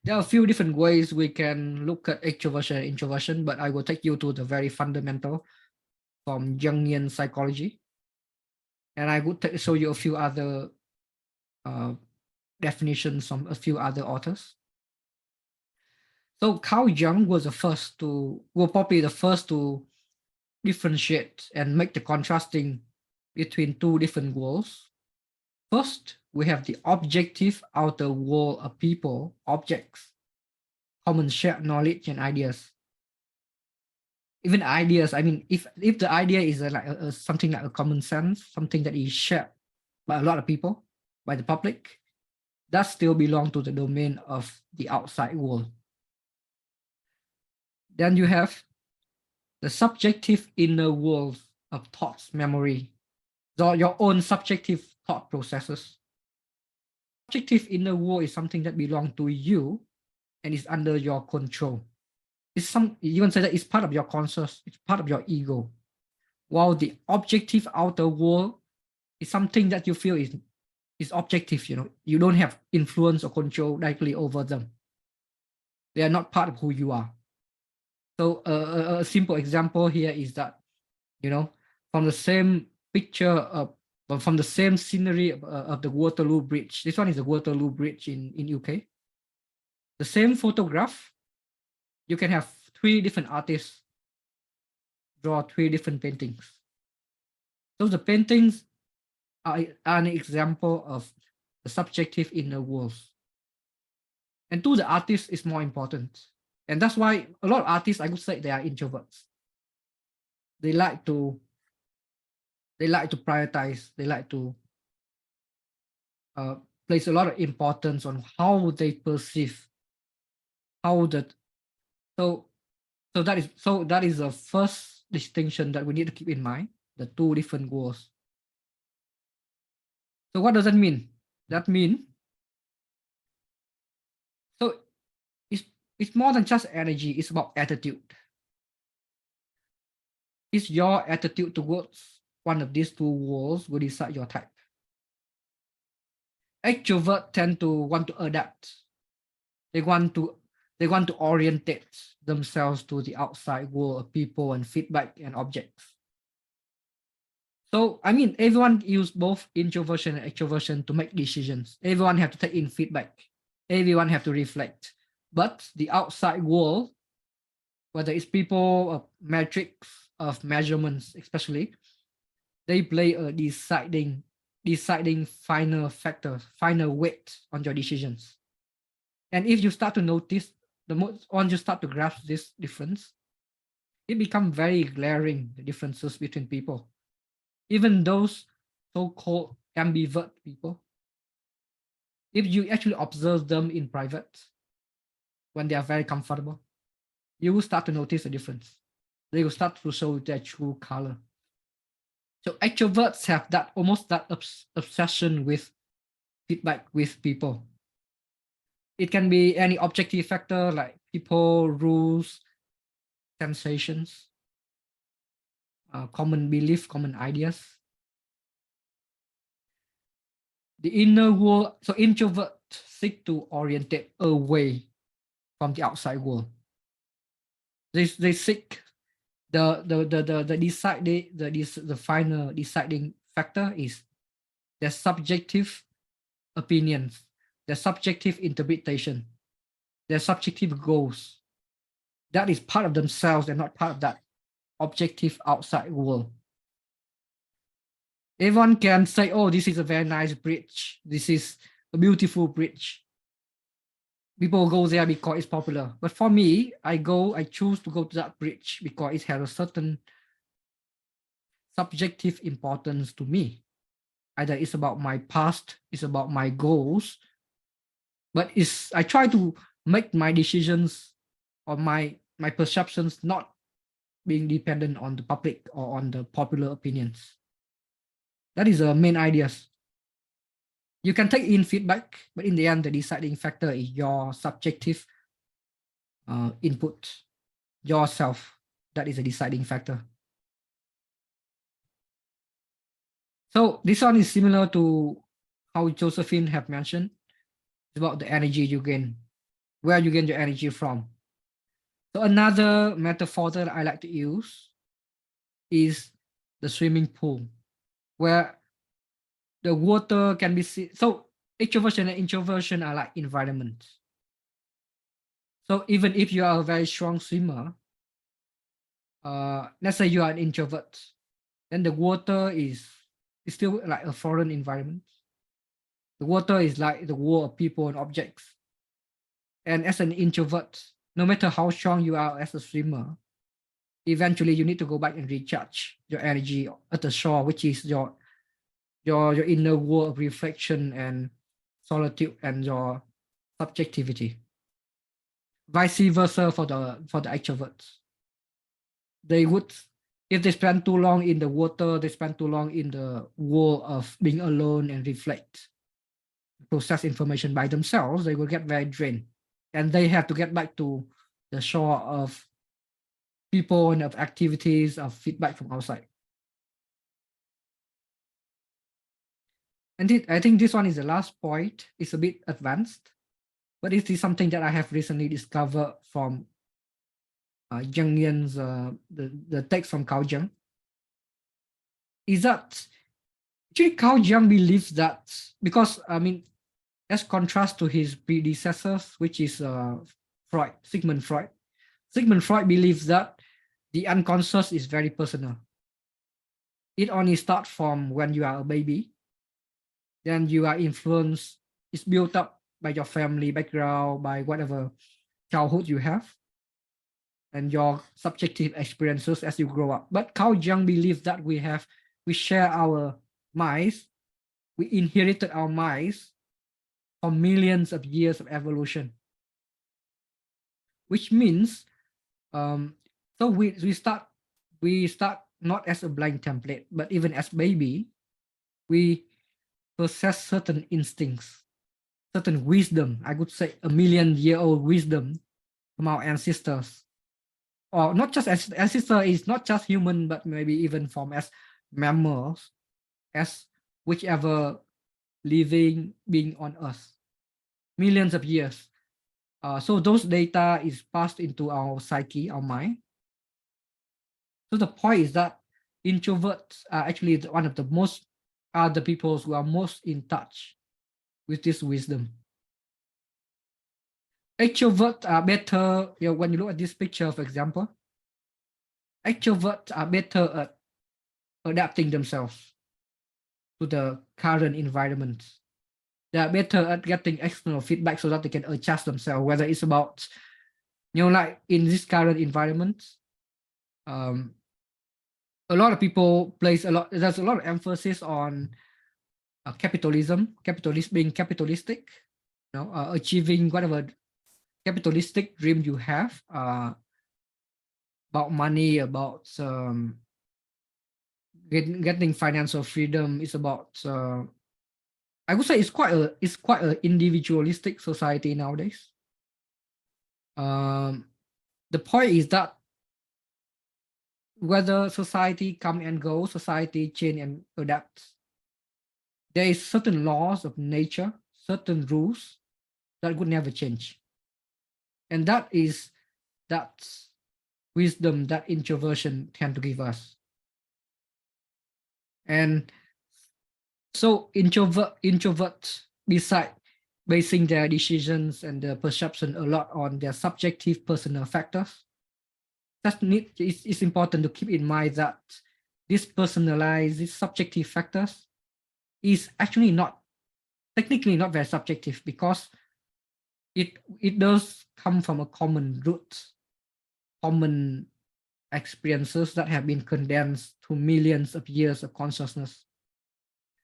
There are a few different ways we can look at extroversion and introversion, but I will take you to the very fundamental from Jungian psychology. And I would show you a few other uh, definitions from a few other authors. So Carl Jung was probably the first to differentiate and make the contrasting between two different worlds. First, we have the objective outer world of people, objects, common shared knowledge and ideas. Even ideas, I mean, if the idea is something like a common sense, something that is shared by a lot of people, by the public, that still belong to the domain of the outside world. Then you have the subjective inner world of thoughts, memory, your own subjective thought processes. Subjective inner world is something that belongs to you and is under your control. You can say that it's part of your conscious, it's part of your ego. While the objective outer world is something that you feel is objective, you don't have influence or control directly over them. They are not part of who you are. So a simple example here is that, from the same picture from the same scenery of the Waterloo Bridge. This one is the Waterloo Bridge in UK. The same photograph, you can have 3 different artists draw 3 different paintings. So the paintings are an example of the subjective inner worlds. And to the artist is more important. And that's why a lot of artists, I would say, they are introverts. They like to prioritize, they like to place a lot of importance on how they perceive, how that. So that is the first distinction that we need to keep in mind, the 2 different worlds. So what does that mean? That means, so it's more than just energy, it's about attitude. It's your attitude towards one of these 2 worlds will decide your type. Extroverts tend to want to adapt. They want to orientate themselves to the outside world of people and feedback and objects. So, I mean, everyone use both introversion and extroversion to make decisions. Everyone have to take in feedback. Everyone have to reflect. But the outside world, whether it's people, metrics of measurements, especially, they play a deciding final factor, final weight on your decisions. And if you start to notice, once you start to grasp this difference, it becomes very glaring, the differences between people. Even those so-called ambivert people, if you actually observe them in private, when they are very comfortable, you will start to notice a difference. They will start to show their true color. So extroverts have that obsession with feedback with people. It can be any objective factor like people, rules, sensations, common belief, common ideas. The inner world, so introverts seek to orientate away from the outside world. They seek the final deciding factor is their subjective opinions, their subjective interpretation, their subjective goals. That is part of themselves and not part of that objective outside world. Everyone can say, oh, this is a very nice bridge. This is a beautiful bridge. People go there because it's popular. But for me, I choose to go to that bridge because it has a certain subjective importance to me. Either it's about my past, it's about my goals, but I try to make my decisions or my perceptions not being dependent on the public or on the popular opinions. That is the main ideas. You can take in feedback, but in the end, the deciding factor is your subjective input, yourself. That is a deciding factor. So this one is similar to how Josephine have mentioned. It's about the energy you gain. where you get your energy from. So another metaphor that I like to use is the swimming pool, where the water can be seen. So extroversion and introversion are like environments. So even if you are a very strong swimmer, let's say you are an introvert, then the water is still like a foreign environment. The water is like the world of people and objects. And as an introvert, no matter how strong you are as a swimmer, eventually you need to go back and recharge your energy at the shore, which is your inner world of reflection and solitude and your subjectivity. Vice versa for the extroverts. They would, if they spend too long in the water, they spend too long in the world of being alone and reflect, process information by themselves, they will get very drained. And they have to get back to the shore of people and of activities, of feedback from outside. And I think this one is the last point. It's a bit advanced, but it is something that I have recently discovered from Jungian's, the text from Carl Jung. Is that actually Carl Jung believes that, because I mean, as contrast to his predecessors, which is Freud, Sigmund Freud. Sigmund Freud believes that the unconscious is very personal. It only starts from when you are a baby. Then you are influenced, it's built up by your family background, by whatever childhood you have, and your subjective experiences as you grow up. But Carl Jung believes that we share our minds, we inherited our minds from millions of years of evolution, which means so we start not as a blank template, but even as baby, we possess certain instincts, certain wisdom. I would say 1,000,000-year-old wisdom from our ancestors, or not just as ancestor is not just human, but maybe even from as mammals, as whichever living being on Earth, millions of years. So those data is passed into our psyche, our mind. So the point is that introverts are actually one of the most, are the people who are most in touch with this wisdom. Extroverts are better, when you look at this picture, for example, extroverts are better at adapting themselves to the current environment. They are better at getting external feedback so that they can adjust themselves, whether it's about, like in this current environment, a lot of people there's a lot of emphasis on capitalism, being capitalistic, achieving whatever capitalistic dream you have, about money, about getting financial freedom. Is about I would say it's quite a individualistic society nowadays. The point is that whether society come and go, society change and adapt, there is certain laws of nature, certain rules that would never change. And that is that wisdom that introversion tend to give us. And so introverts, beside basing their decisions and their perception a lot on their subjective personal factors, it's important to keep in mind that these personalized, these subjective factors is actually technically not very subjective, because it does come from a common root, common experiences that have been condensed to millions of years of consciousness.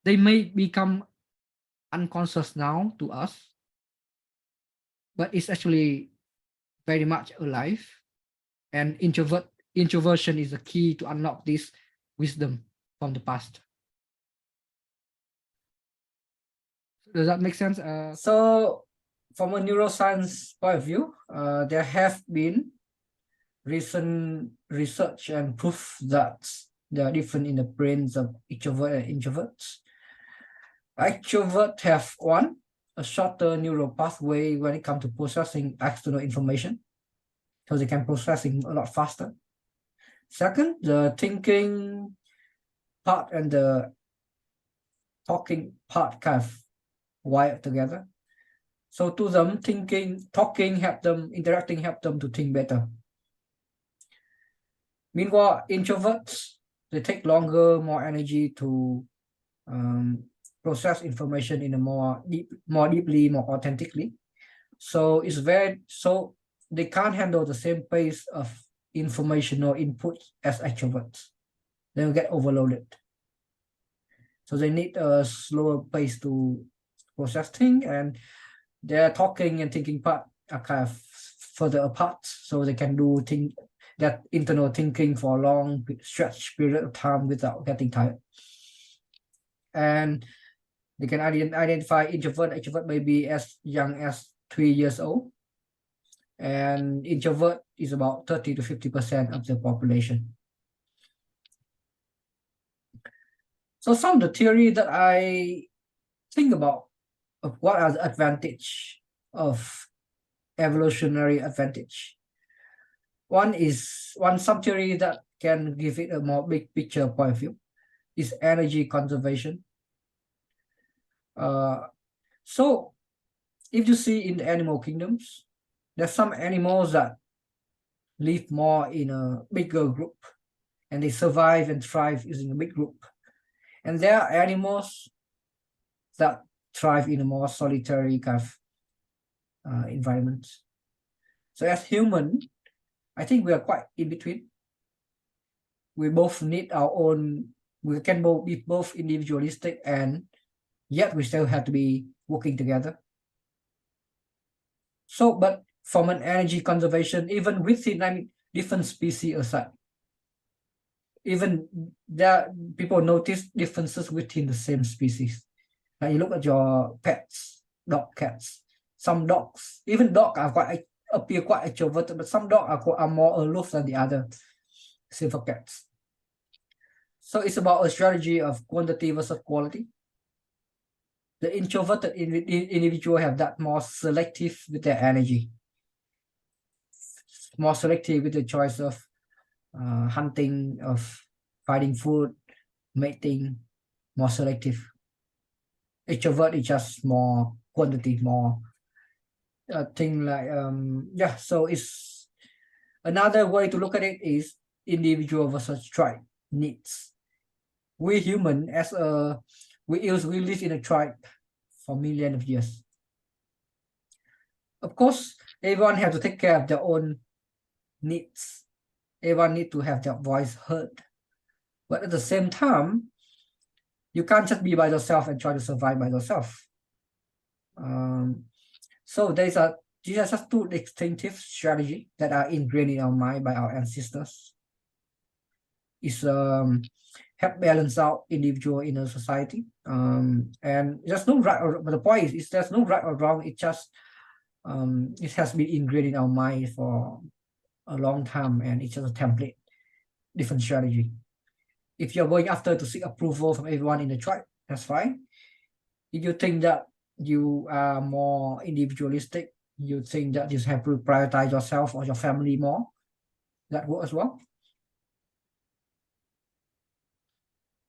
They may become unconscious now to us, but it's actually very much alive. And introversion is the key to unlock this wisdom from the past. Does that make sense? So from a neuroscience point of view, there have been recent research and proof that there are different in the brains of extrovert and introverts. Extroverts have one, a shorter neural pathway when it comes to processing external information, so they can processing a lot faster. Second, the thinking part and the talking part kind of wired together. So to them, talking help them, interacting help them to think better. Meanwhile, introverts, they take longer, more energy to process information in a more deeply, more authentically. So they can't handle the same pace of informational input as extroverts. They will get overloaded. So they need a slower pace to process things, and their talking and thinking part are kind of further apart, so they can do that internal thinking for a long stretch period of time without getting tired. And they can identify extrovert maybe as young as 3 years old, and introvert is about 30 to 50% of the population. So some of the theory that I think about of what are the advantage of evolutionary advantage. Some theory that can give it a more big picture point of view is energy conservation. So if you see in the animal kingdoms, there's some animals that live more in a bigger group, and they survive and thrive using a big group. And there are animals that thrive in a more solitary kind of environment. So as human, I think we are quite in between. We both need our own, we can both be both individualistic, and yet we still have to be working together. So, but from an energy conservation, even within, different species aside, even there people notice differences within the same species. Now you look at your pets, cats. Some dogs, even dogs appear quite extroverted, but some dogs are more aloof than the other. Same for cats. So it's about a strategy of quantity versus quality. The introverted individual have that more selective with their energy, more selective with the choice of hunting, of finding food, mating, more selective. Extrovert is just more quantity, more thing like so it's another way to look at it is individual versus tribe needs. We human we live in a tribe for millions of years. Of course, everyone have to take care of their own needs. Everyone need to have their voice heard. But at the same time, you can't just be by yourself and try to survive by yourself. So these are just two distinctive strategies that are ingrained in our mind by our ancestors. It's help balance out individual in a society. And there's no right or, but the point is there's no right or wrong. It just it has been ingrained in our mind for a long time, and it's just a template, different strategy. If you're going after to seek approval from everyone in the tribe, that's fine. If you think that you are more individualistic, you think that you have to prioritize yourself or your family more, that works as well.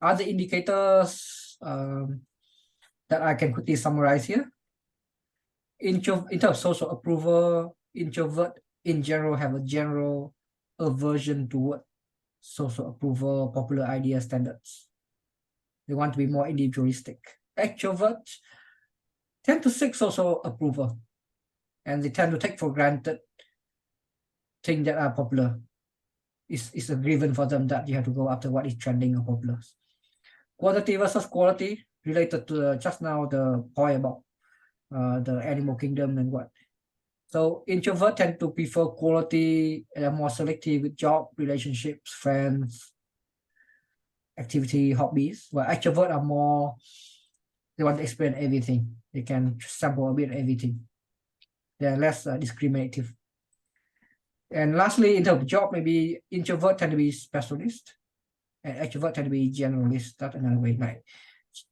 Other indicators that I can quickly summarize here. In terms of social approval, introvert in general have a general aversion toward social approval, popular idea standards. They want to be more individualistic. Extroverts tend to seek social approval, and they tend to take for granted things that are popular. It's a given for them that you have to go after what is trending or popular. Quantity versus quality, related to just now the point about the animal kingdom and what. So introverts tend to prefer quality and are more selective with job, relationships, friends, activity, hobbies. While extroverts are more, they want to experience everything. They can sample a bit of everything. They are less discriminative. And lastly, in terms of job, maybe introvert tend to be specialist, and extrovert tend to be generalist. That's another way. Like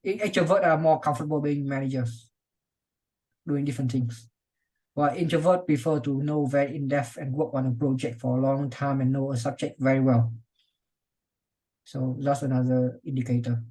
extrovert are more comfortable being managers. doing different things. While introvert prefer to know very in-depth and work on a project for a long time and know a subject very well. So that's another indicator.